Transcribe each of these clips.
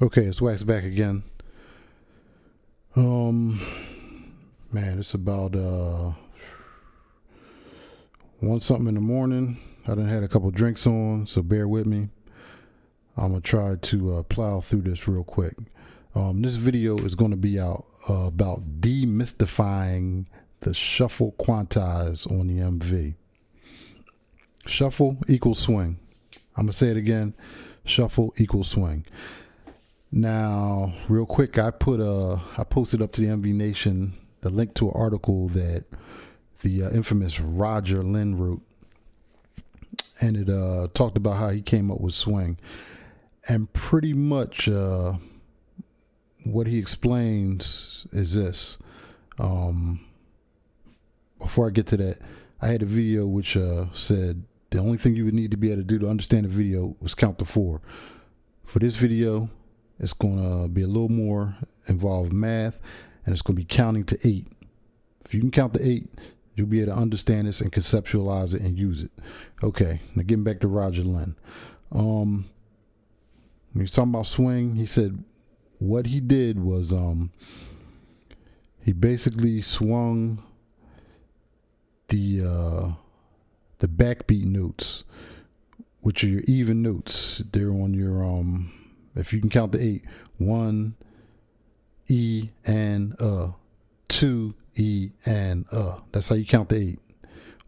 Okay, it's Wax back again. Um, Man, it's about one something in the morning. I done had a couple drinks on, so bear with me. I'm gonna try to plow through this real quick. This video is gonna be out about demystifying the shuffle quantize on the MV. Shuffle equals swing. I'm gonna say it again. Shuffle equals swing. Now, real quick, I posted up to the MV Nation the link to an article that the infamous Roger Lynn wrote, and it talked about how he came up with swing, and pretty much what he explains is this. Before I get to that, I had a video which said the only thing you would need to be able to do to understand the video was count to 4. For this video, it's going to be a little more involved math, and it's going to be counting to 8. If you can count to 8, you'll be able to understand this and conceptualize it and use it. Okay, now getting back to Roger Lynn. When he was talking about swing, he said what he did was he basically swung the backbeat notes, which are your even notes. They're on your if you can count to 8, 1 E and 2 E and That's how you count to 8.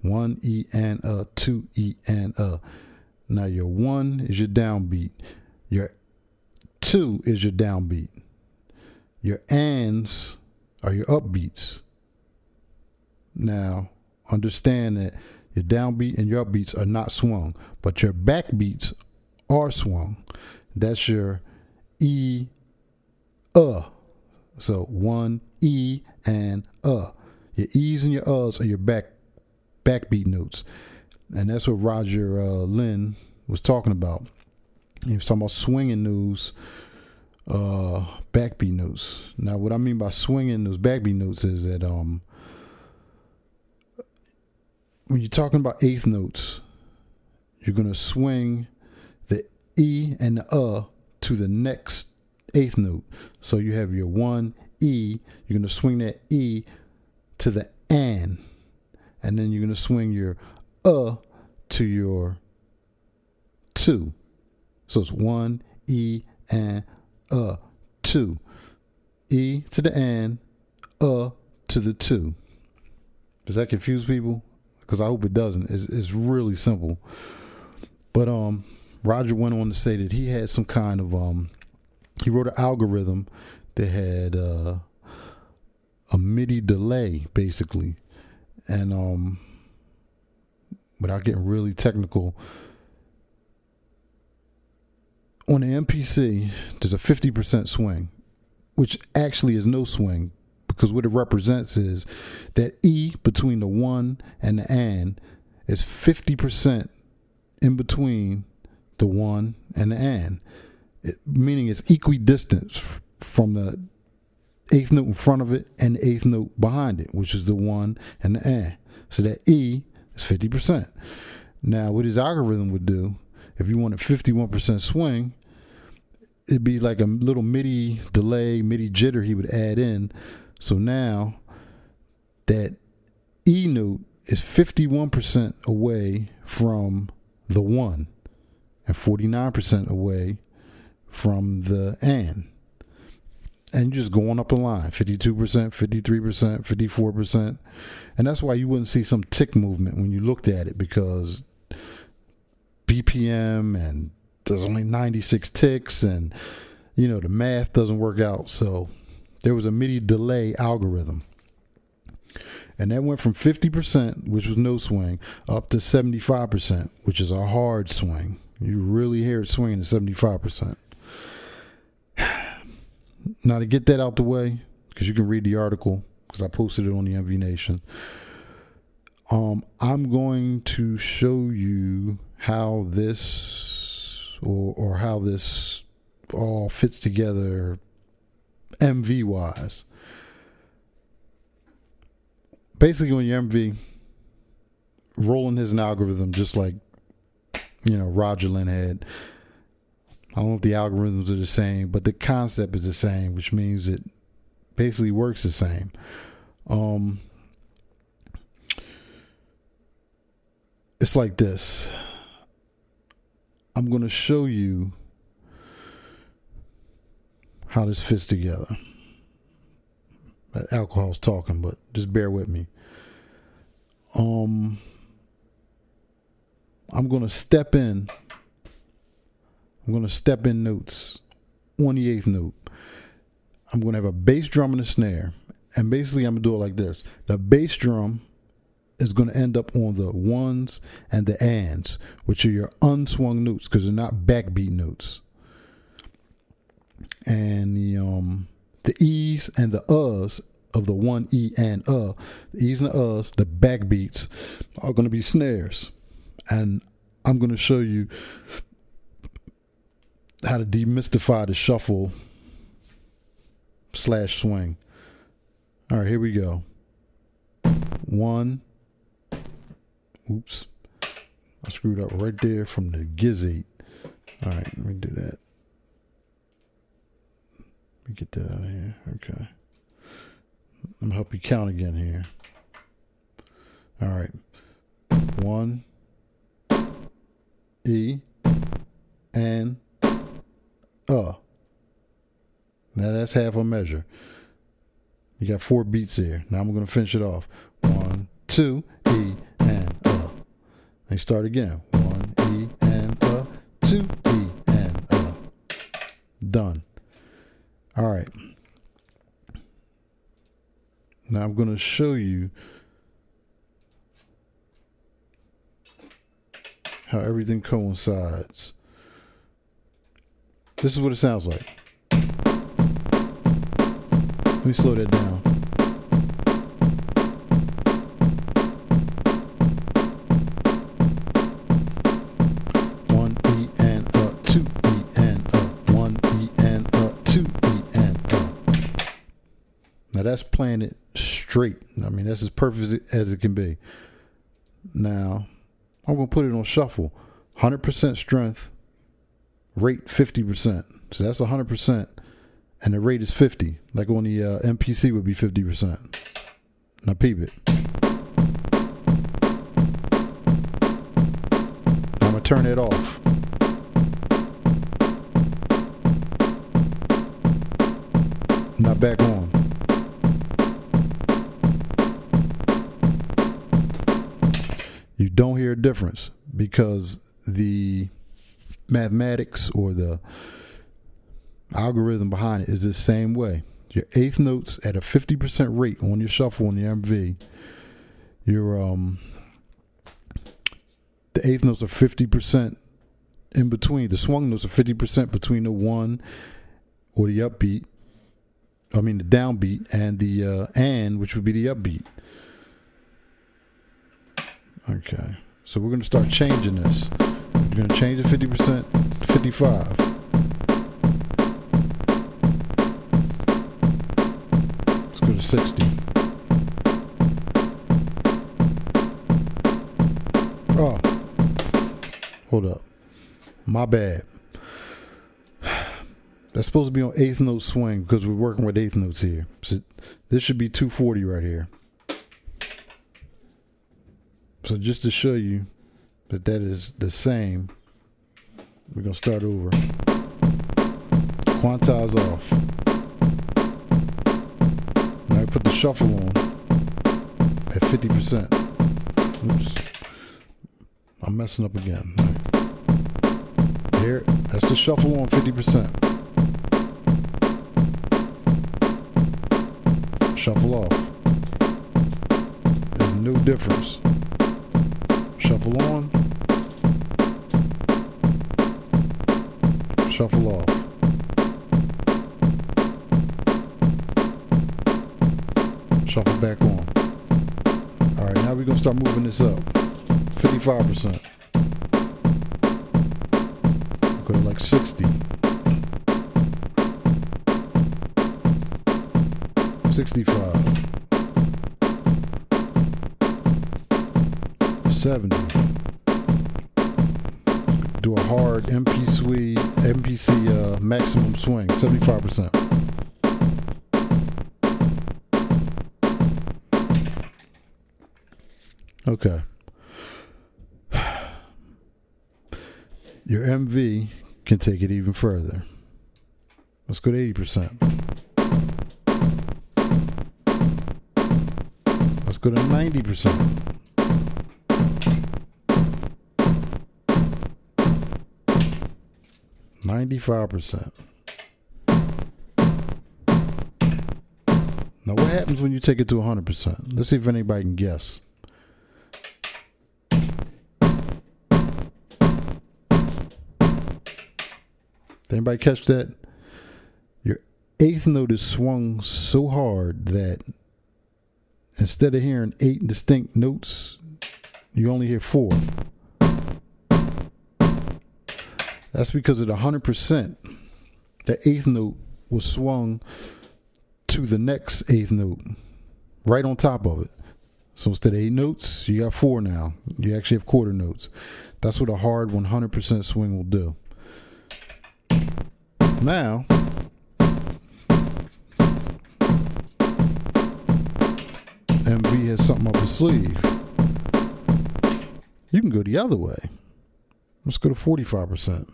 1 E and 2 E and Now your 1 is your downbeat. Your 2 is your downbeat. Your ands are your upbeats. Now understand that your downbeat and your upbeats are not swung, but your backbeats are swung. That's your E, So 1 E and Your E's and your U's are your backbeat notes, and that's what Roger Lynn was talking about. He was talking about swinging those backbeat notes. Now, what I mean by swinging those backbeat notes is that when you're talking about eighth notes, you're gonna swing the E and the to the next eighth note. So you have your 1 E, you're going to swing that E to the and then you're going to swing your to your 2. So it's 1 E and 2. E to the and to the 2. Does that confuse people? Because I hope it doesn't. It's really simple. But Roger went on to say that he had some kind of he wrote an algorithm that had a MIDI delay, basically. And without getting really technical, on the MPC, there's a 50% swing, which actually is no swing, because what it represents is that E between the 1 and the and is 50% in between the 1 and the and. Meaning it's equidistant from the eighth note in front of it and the eighth note behind it, which is the 1 and the and. So that E is 50%. Now, what his algorithm would do, if you wanted 51% swing, it'd be like a little MIDI delay, MIDI jitter he would add in. So now that E note is 51% away from the 1 and 49% away from the and you're just going up the line, 52%, 53%, 54%. And that's why you wouldn't see some tick movement when you looked at it, because BPM and there's only 96 ticks, and the math doesn't work out. So there was a MIDI delay algorithm, and that went from 50%, which was no swing, up to 75%, which is a hard swing. You really hear it swinging at 75%. Now, to get that out the way, because you can read the article, because I posted it on the MV Nation, I'm going to show you how this or how this all fits together MV wise. Basically, on your MV, Roland has an algorithm just like Roger Lynn had. I don't know if the algorithms are the same, but the concept is the same, which means it basically works the same. It's like this. I'm going to show you how this fits together. Alcohol's talking, but just bear with me. I'm going to step in. I'm going to step in notes on the eighth note. I'm going to have a bass drum and a snare. And basically, I'm going to do it like this. The bass drum is going to end up on the ones and the ands, which are your unswung notes because they're not backbeat notes. And the E's and the U's of the one E and the E's and the U's, the backbeats, are going to be snares. And I'm going to show you how to demystify the shuffle / swing. All right, here we go. 1. Oops. I screwed up right there from the gizzate. All right, let me do that. Let me get that out of here. Okay. I'm going to help you count again here. All right. 1. E. And. Now that's half a measure. You got 4 beats here. Now I'm going to finish it off. 1, 2, E, and And start again. 1, E, and 2, E, and Done. All right. Now I'm going to show you how everything coincides. This is what it sounds like. Let me slow that down. One E and 2 E and 1 E and 2 E and Now that's playing it straight. I mean, that's as perfect as it can be. Now I'm gonna put it on shuffle. 100% strength. Rate 50%. So that's 100%. And the rate is 50. Like on the MPC would be 50%. Now peep it. I'm going to turn it off. Now back on. You don't hear a difference because the mathematics or the algorithm behind it is the same way. Your eighth notes at a 50% rate on your shuffle on the MV. Your the eighth notes are 50% in between. The swung notes are 50% between the one or the upbeat. I mean the downbeat and the and, which would be the upbeat. Okay, so we're going to start changing this. We're going to change the 50% to 55. Let's go to 60. Oh, hold up. My bad. That's supposed to be on eighth note swing because we're working with eighth notes here. So this should be 240 right here. So just to show you that that is the same, we're going to start over. Quantize off. Now I put the shuffle on at 50%. Oops. I'm messing up again. Here, that's the shuffle on 50%. Shuffle off. There's no difference. Shuffle on. Shuffle off. Shuffle back on. All right, now we're going to start moving this up. 55%. Go to like 60. 65. 70. Do a hard MPC maximum swing, 75%. Okay. Your MV can take it even further. Let's go to 80%. Let's go to 90%. $95. Now, what happens when you take it to 100%? Let's see if anybody can guess. Did anybody catch that? Your eighth note is swung so hard that instead of hearing 8 distinct notes, you only hear 4. That's because at 100%, the eighth note was swung to the next eighth note, right on top of it. So instead of 8 notes, you got 4 now. You actually have quarter notes. That's what a hard 100% swing will do. Now, MV has something up his sleeve. You can go the other way. Let's go to 45%.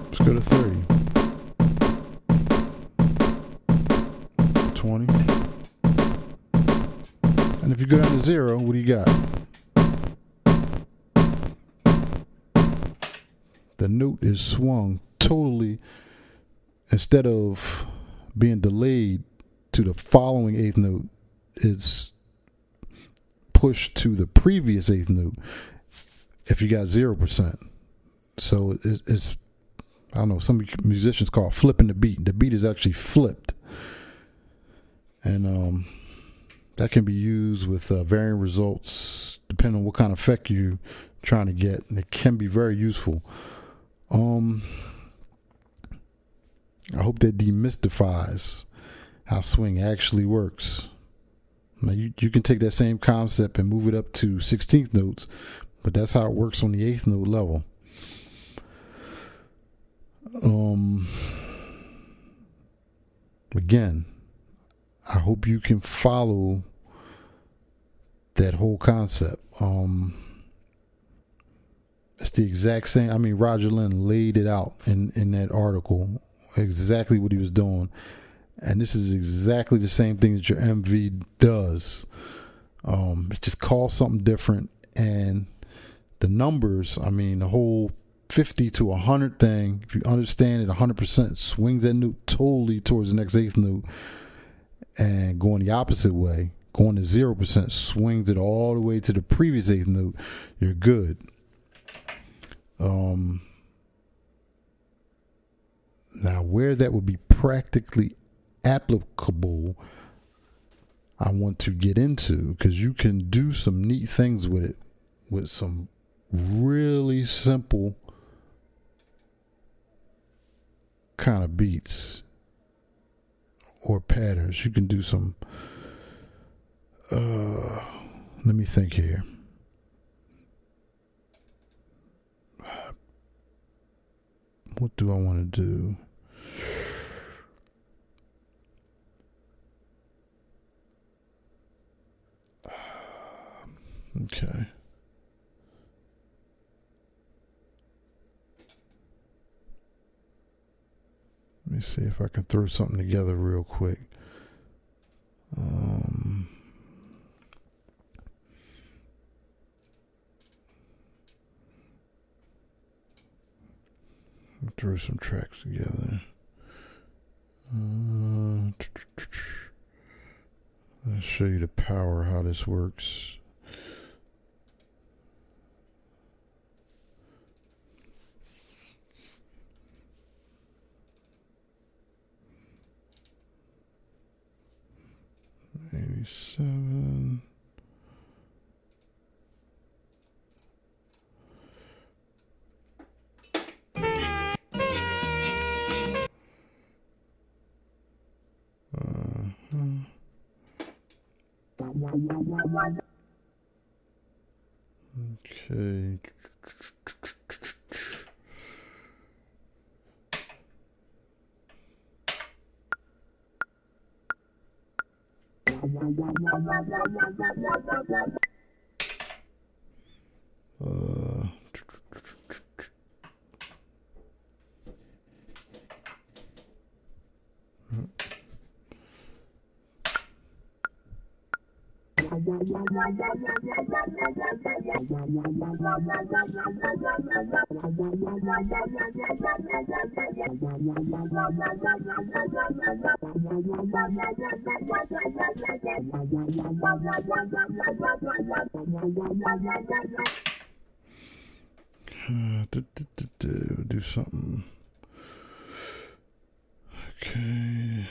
Let's go to 30. 20. And if you go down to 0, what do you got? The note is swung totally, instead of being delayed to the following eighth note, it's pushed to the previous eighth note if you got 0%. So it's I don't know, some musicians call it flipping the beat. The beat is actually flipped. And that can be used with varying results depending on what kind of effect you're trying to get. And it can be very useful. I hope that demystifies how swing actually works. Now you can take that same concept and move it up to 16th notes, but that's how it works on the 8th note level. Again, I hope you can follow that whole concept. It's the exact same. I mean, Roger Lynn laid it out in that article, exactly what he was doing. And this is exactly the same thing that your MV does. It's just called something different. And the numbers, I mean, the whole 50 to 100 thing, if you understand it, 100% swings that note totally towards the next eighth note. And going the opposite way, going to 0%, swings it all the way to the previous eighth note, you're good. Now, where that would be practically applicable, I want to get into, because you can do some neat things with it, with some really simple kind of beats or patterns. You can do some, let me think here. What do I want to do? Okay. Let me see if I can throw something together real quick. Throw some tracks together. I'll show you the power, how this works. '87. Okay. Do something. Okay.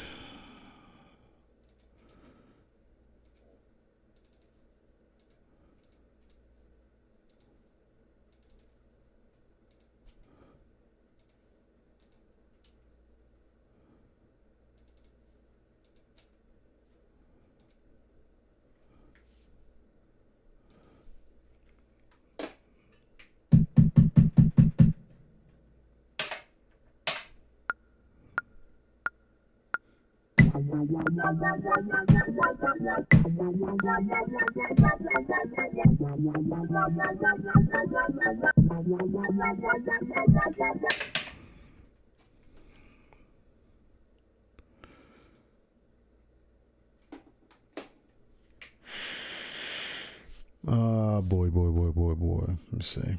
Boy. Let me see.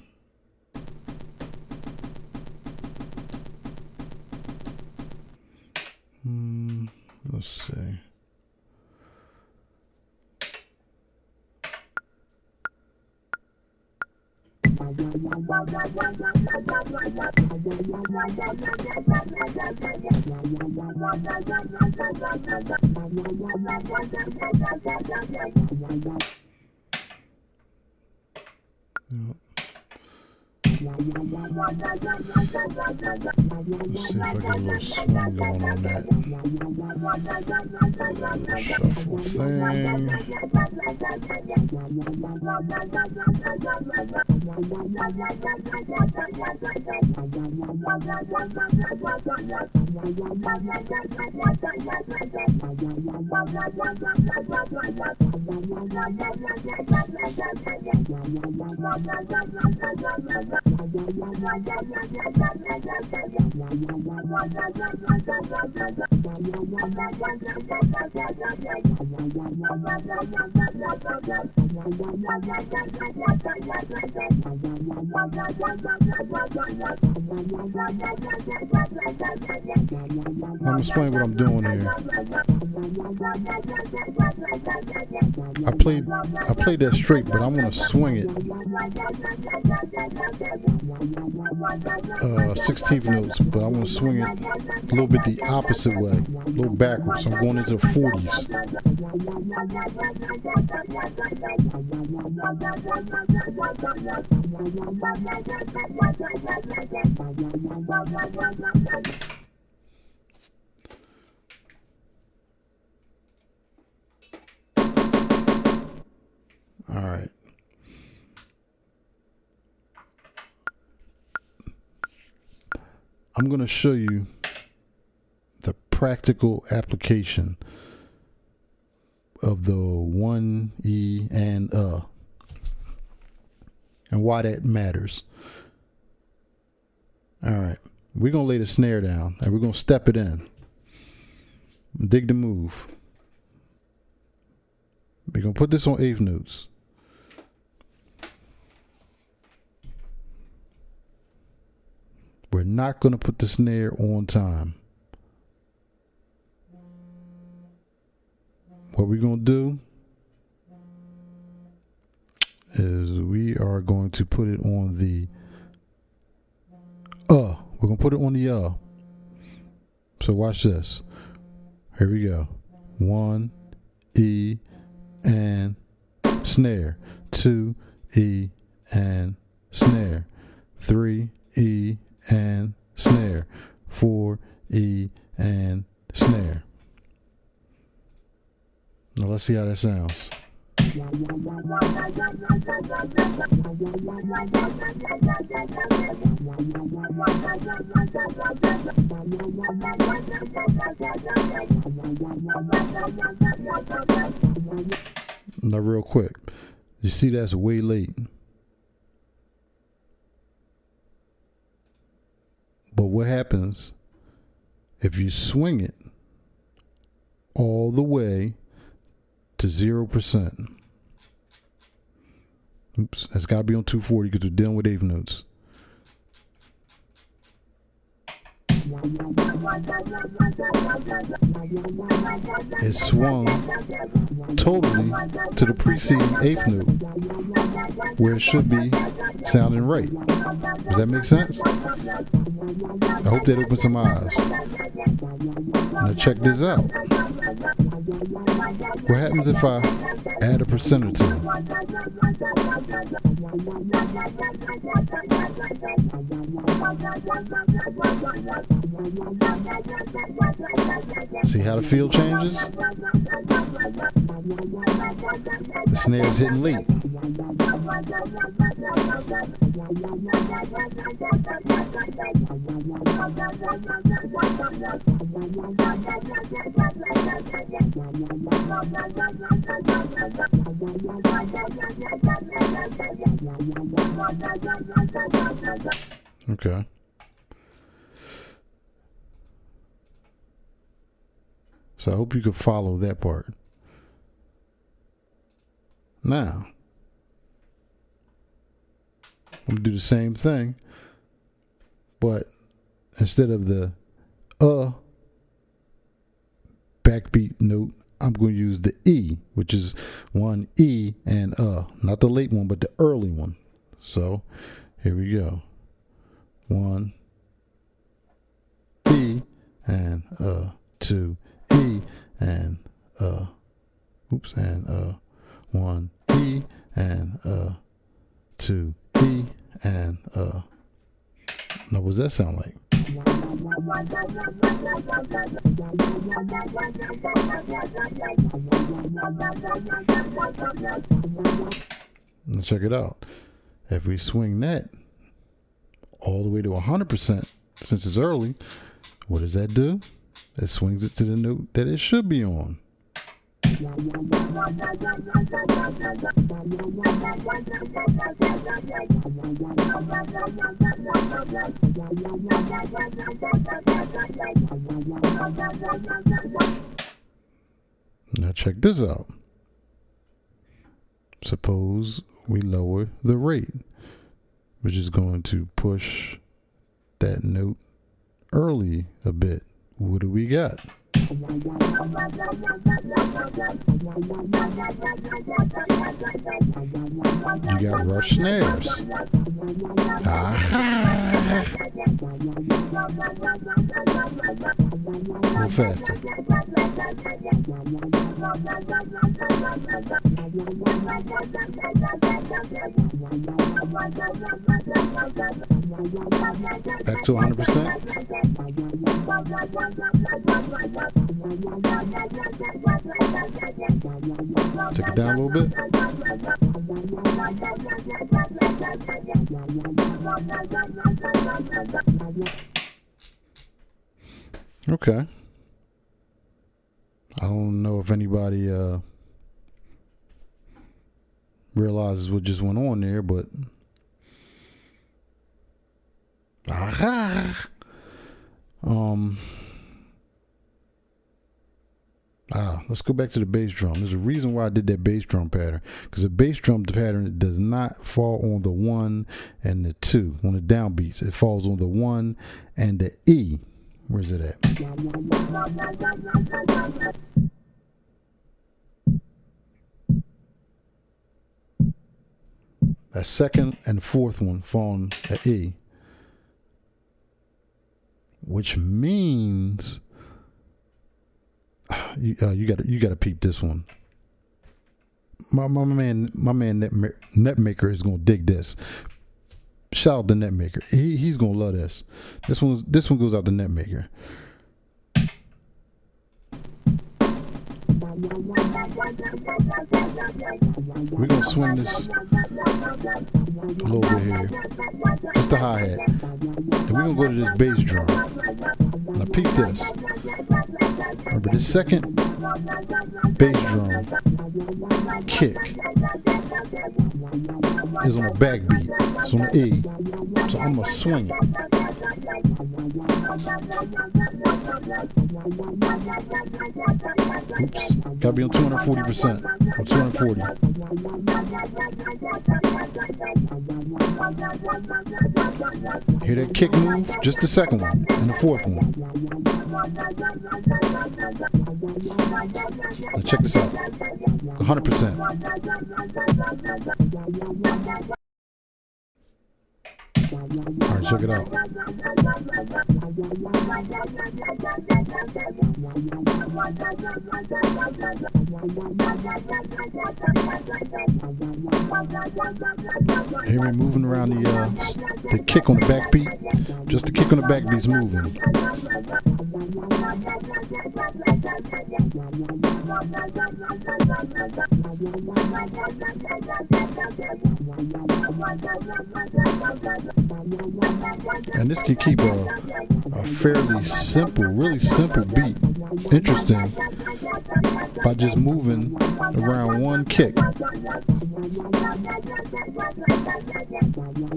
Let's see. Let's see if I get a little swing going on that. Shuffle thing. Let me explain what I'm doing here. I played that straight, but I'm gonna swing it 16th notes, but I'm gonna swing it a little bit the opposite way, a little backwards. So I'm going into the 40s. All right. I'm going to show you the practical application of the 1E and why that matters. All right. We're going to lay the snare down and we're going to step it in. Dig the move. We're going to put this on 8th notes. We're not going to put the snare on time. What we're going to do is we are going to put it on the We're going to put it on the So watch this. Here we go. 1, E, and snare. 2, E, and snare. 3, E, and snare. 4, E, and snare. Now let's see how that sounds. Now, real quick, you see that's way late. But what happens if you swing it all the way to 0%? Oops, that's got to be on 240 because we're dealing with eighth notes. It swung totally to the preceding eighth note where it should be sounding right. Does that make sense? I hope that opens some eyes. Now check this out. What happens if I add a percent or two? See how the feel changes? The snare is hitting late. Okay. So I hope you can follow that part. Now, I'm going to do the same thing, but instead of the backbeat note, I'm going to use the E, which is one E and not the late one, but the early one. So here we go. One E and two E and oops, and one E and two E and now what does that sound like? Let's check it out. If we swing that all the way to 100%, since it's early, what does that do? It swings it to the note that it should be on. Now check this out. Suppose we lower the rate, which is going to push that note early a bit. What do we got? You got rush snares. A little faster. Back to 100%. Take it down a little bit. Okay. I don't know if anybody realizes what just went on there, but let's go back to the bass drum. There's a reason why I did that bass drum pattern, because the bass drum pattern does not fall on the 1 and the 2 on the downbeats. It falls on the 1 and the E. Where's it at? That second and fourth one fall at E, which means you gotta peep this one. My man Netmaker is gonna dig this. Shout out to Netmaker. He's gonna love this. This one goes out to Netmaker. We're going to swing this a little bit here. Just the hi-hat. Then we're going to go to this bass drum. Now peep this. Remember, this second bass drum kick is on a backbeat. It's on the E. So I'm going to swing it. Oops. Got to be on 240%. On 240. Hear that kick move? Just the second one and the fourth one. Now check this out. 100%. Alright, check it out. Hear me moving around the kick on the backbeat. Just the kick on the backbeat's moving. And this can keep a fairly simple, really simple beat interesting by just moving around one kick.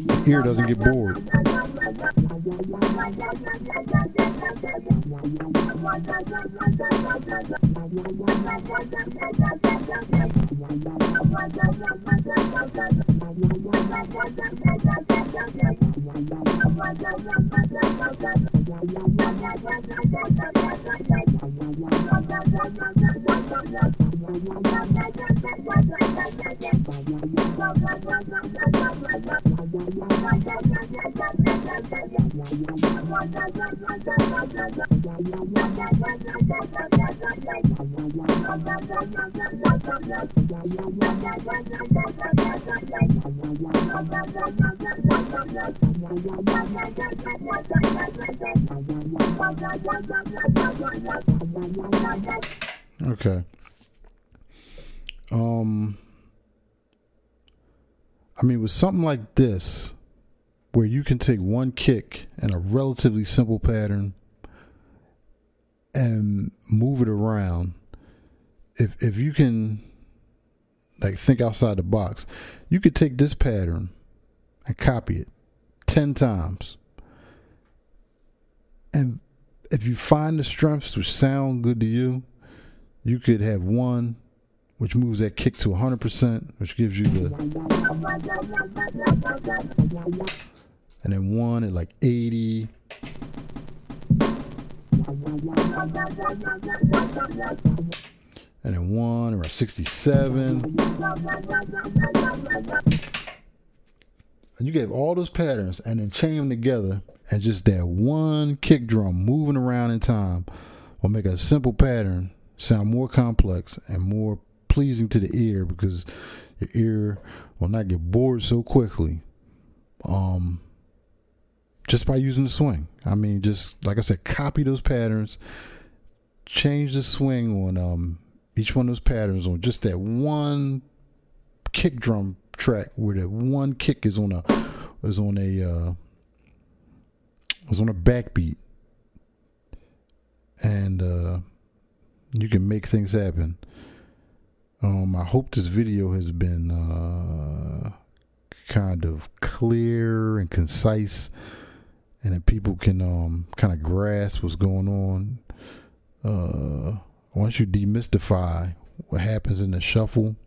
The ear doesn't get bored. Okay. I mean, with something like this, where you can take one kick in a relatively simple pattern and move it around, if you can like think outside the box, you could take this pattern and copy it 10 times. And if you find the strengths which sound good to you, you could have one which moves that kick to 100%, which gives you the, and then one at like 80, and then one around 67. And you get all those patterns and then chain them together, and just that one kick drum moving around in time will make a simple pattern sound more complex and more pleasing to the ear, because your ear will not get bored so quickly just by using the swing. I mean, just like I said, copy those patterns, change the swing on each one of those patterns on just that one kick drum track, where that one kick is on a backbeat, and you can make things happen. I hope this video has been kind of clear and concise, and that people can kind of grasp what's going on. Once you demystify what happens in the shuffle,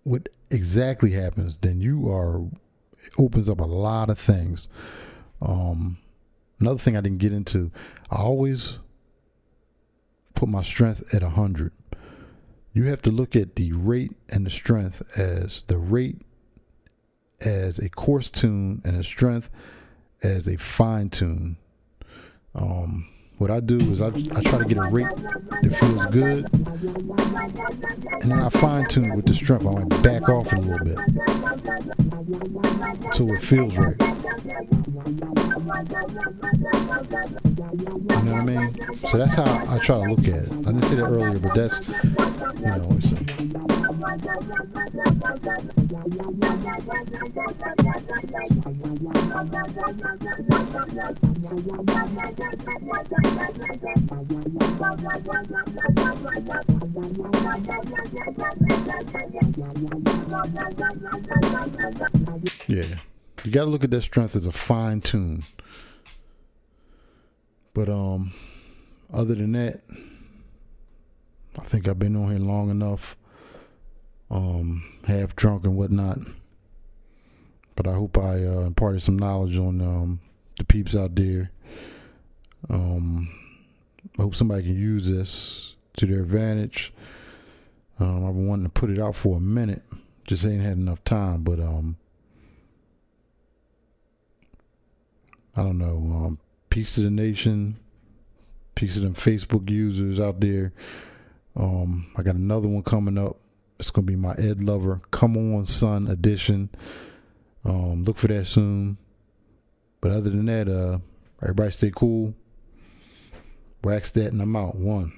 what exactly happens, then it opens up a lot of things. Another thing I didn't get into, I always put my strength at 100. You have to look at the rate and the strength as the rate as a coarse tune and the strength as a fine tune. what I do is I try to get a rate that feels good, and then I fine tune it with the strength. I might back off it a little bit so it feels right. You know what I mean? So that's how I try to look at it. I didn't say that earlier, but that's, it's yeah. You got to look at that strength as a fine tune. But other than that, I think I've been on here long enough, half drunk and whatnot. But I hope I imparted some knowledge on the peeps out there. I hope somebody can use this to their advantage. I've been wanting to put it out for a minute, just ain't had enough time. But I don't know. Peace to the nation. Peace to them Facebook users out there. I got another one coming up. It's gonna be my Ed Lover Come On Son edition. Look for that soon. But other than that, everybody stay cool. Wax that and I'm out. One.